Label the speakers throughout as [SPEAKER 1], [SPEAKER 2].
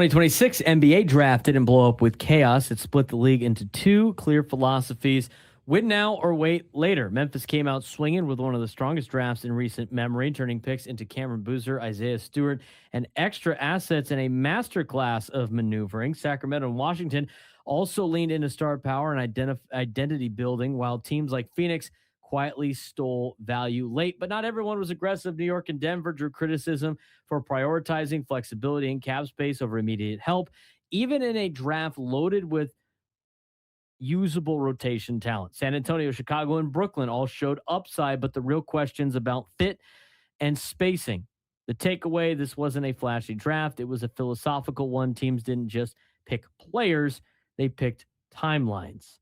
[SPEAKER 1] 2026 NBA draft didn't blow up with chaos. It split the league into two clear philosophies: win now or wait later. Memphis came out swinging with one of the strongest drafts in recent memory, turning picks into Cameron Boozer, Isaiah Stewart, and extra assets in a masterclass of maneuvering. Sacramento and Washington also leaned into star power and identity building, while teams like Phoenix quietly stole value late. But not everyone was aggressive. New York and Denver drew criticism for prioritizing flexibility and cap space over immediate help, even in a draft loaded with usable rotation talent. San Antonio, Chicago, and Brooklyn all showed upside, but the real questions about fit and spacing. The takeaway: this wasn't a flashy draft, it was a philosophical one. Teams didn't just pick players, they picked timelines.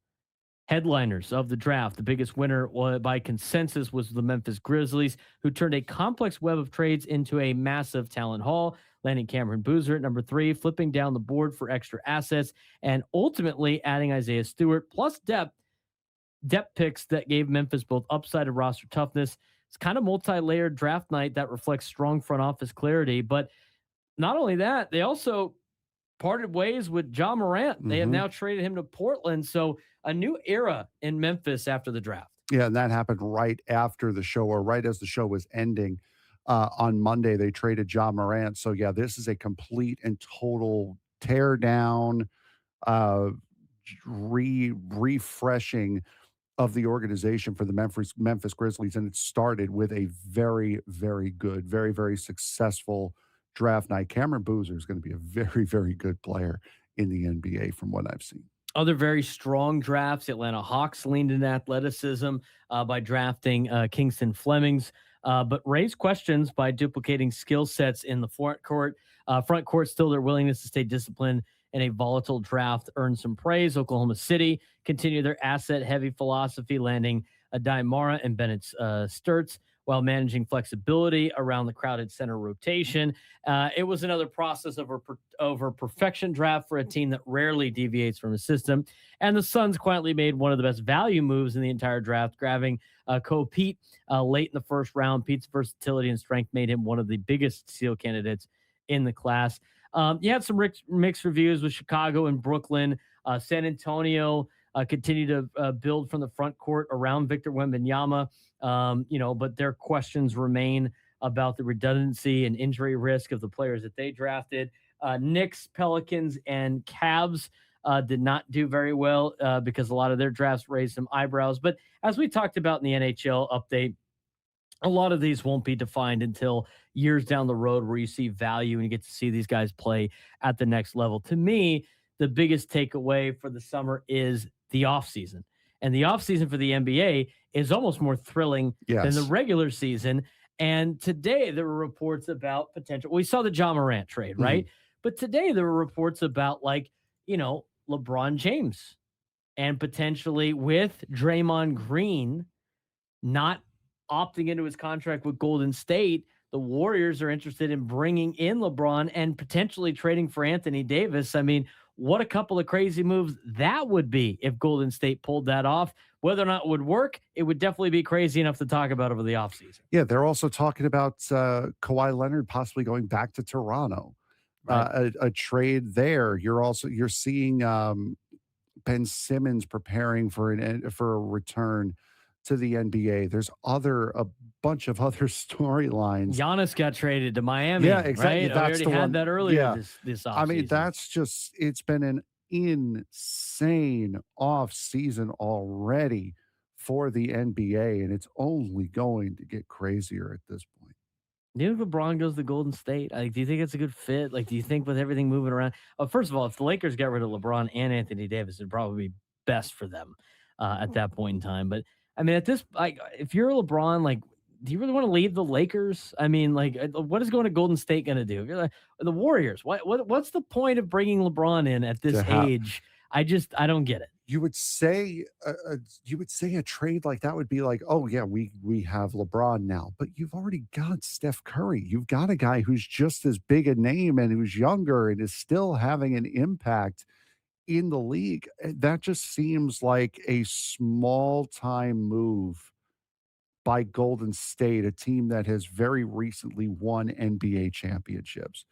[SPEAKER 1] Headliners of the draft: the biggest winner by consensus was the Memphis Grizzlies, who turned a complex web of trades into a massive talent haul, landing Cameron Boozer at number 3, flipping down the board for extra assets, and ultimately adding Isaiah Stewart, plus depth picks that gave Memphis both upside and roster toughness. It's kind of multi-layered draft night that reflects strong front office clarity. But not only that, they also parted ways with Ja Morant. They have now traded him to Portland. So a new era in Memphis after the draft.
[SPEAKER 2] Yeah, and that happened right after the show, or right as the show was ending. On Monday, they traded Ja Morant. So, yeah, this is a complete and total tear down, uh, refreshing of the organization for the Memphis Grizzlies. And it started with a very, very good, very, very successful draft night. Cameron Boozer is going to be a very, very good player in the NBA from what I've seen.
[SPEAKER 1] Other very strong drafts: the Atlanta Hawks leaned in athleticism by drafting Kingston Flemings, but raised questions by duplicating skill sets in the front court. Still, their willingness to stay disciplined in a volatile draft earned some praise. Oklahoma City continued their asset-heavy philosophy, landing Adai Mara and Bennett Sturts, while managing flexibility around the crowded center rotation. It was another process over perfection draft for a team that rarely deviates from a system. And the Suns quietly made one of the best value moves in the entire draft, grabbing Pete late in the first round. Pete's versatility and strength made him one of the biggest steal candidates in the class. You had some mixed reviews with Chicago and Brooklyn. San Antonio continued to build from the front court around Victor Wembanyama. But their questions remain about the redundancy and injury risk of the players that they drafted. Knicks, Pelicans, and Cavs did not do very well because a lot of their drafts raised some eyebrows. But as we talked about in the NHL update, a lot of these won't be defined until years down the road, where you see value and you get to see these guys play at the next level. To me, the biggest takeaway for the summer is the offseason. And the offseason for the NBA is almost more thrilling than the regular season. And today there were reports about potential. We saw the Ja Morant trade, right? But today there were reports about, LeBron James, and potentially with Draymond Green not opting into his contract with Golden State, the Warriors are interested in bringing in LeBron and potentially trading for Anthony Davis. I mean, what a couple of crazy moves that would be if Golden State pulled that off. Whether or not it would work, it would definitely be crazy enough to talk about over the offseason.
[SPEAKER 2] Yeah, they're also talking about Kawhi Leonard possibly going back to Toronto. Right. A trade there. You're seeing Ben Simmons preparing for a return to the NBA. There's a bunch of other storylines.
[SPEAKER 1] Giannis got traded to Miami.
[SPEAKER 2] Yeah, exactly.
[SPEAKER 1] Right? We already had that earlier this offseason.
[SPEAKER 2] I mean, it's been an insane offseason already for the NBA, and it's only going to get crazier at this point.
[SPEAKER 1] Do you think LeBron goes to Golden State? Do you think it's a good fit? Do you think with everything moving around? First of all, if the Lakers got rid of LeBron and Anthony Davis, it'd probably be best for them at that point in time. But I mean, if you're LeBron, do you really want to leave the Lakers? I mean, what is going to Golden State going to do? If you're the Warriors, what's the point of bringing LeBron in at this age? I don't get it.
[SPEAKER 2] You would say a trade like that would be like, oh yeah, we have LeBron now, but you've already got Steph Curry. You've got a guy who's just as big a name and who's younger and is still having an impact in the league. That just seems like a small time move by Golden State, a team that has very recently won NBA championships.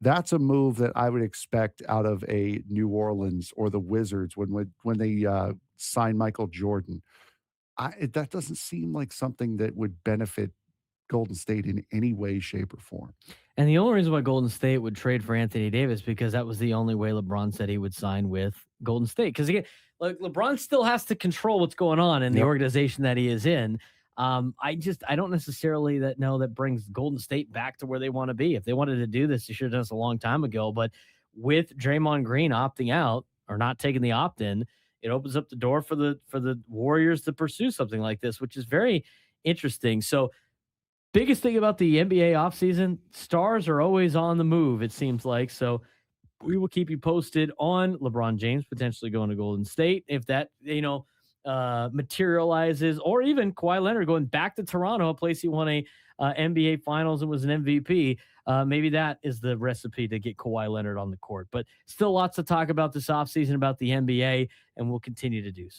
[SPEAKER 2] That's a move that I would expect out of a New Orleans or the Wizards when they sign Michael Jordan. That doesn't seem like something that would benefit Golden State in any way, shape, or form.
[SPEAKER 1] And the only reason why Golden State would trade for Anthony Davis because that was the only way LeBron said he would sign with Golden State. Because again, like LeBron still has to control what's going on in the
[SPEAKER 2] Yep.
[SPEAKER 1] organization that he is in. I don't necessarily know that brings Golden State back to where they want to be. If they wanted to do this, they should have done this a long time ago. But with Draymond Green opting out or not taking the opt in, it opens up the door for the Warriors to pursue something like this, which is very interesting. So biggest thing about the NBA offseason, stars are always on the move, it seems like. So we will keep you posted on LeBron James potentially going to Golden State if that, materializes, or even Kawhi Leonard going back to Toronto, a place he won a NBA Finals and was an MVP. Maybe that is the recipe to get Kawhi Leonard on the court. But still lots to talk about this offseason about the NBA, and we'll continue to do so.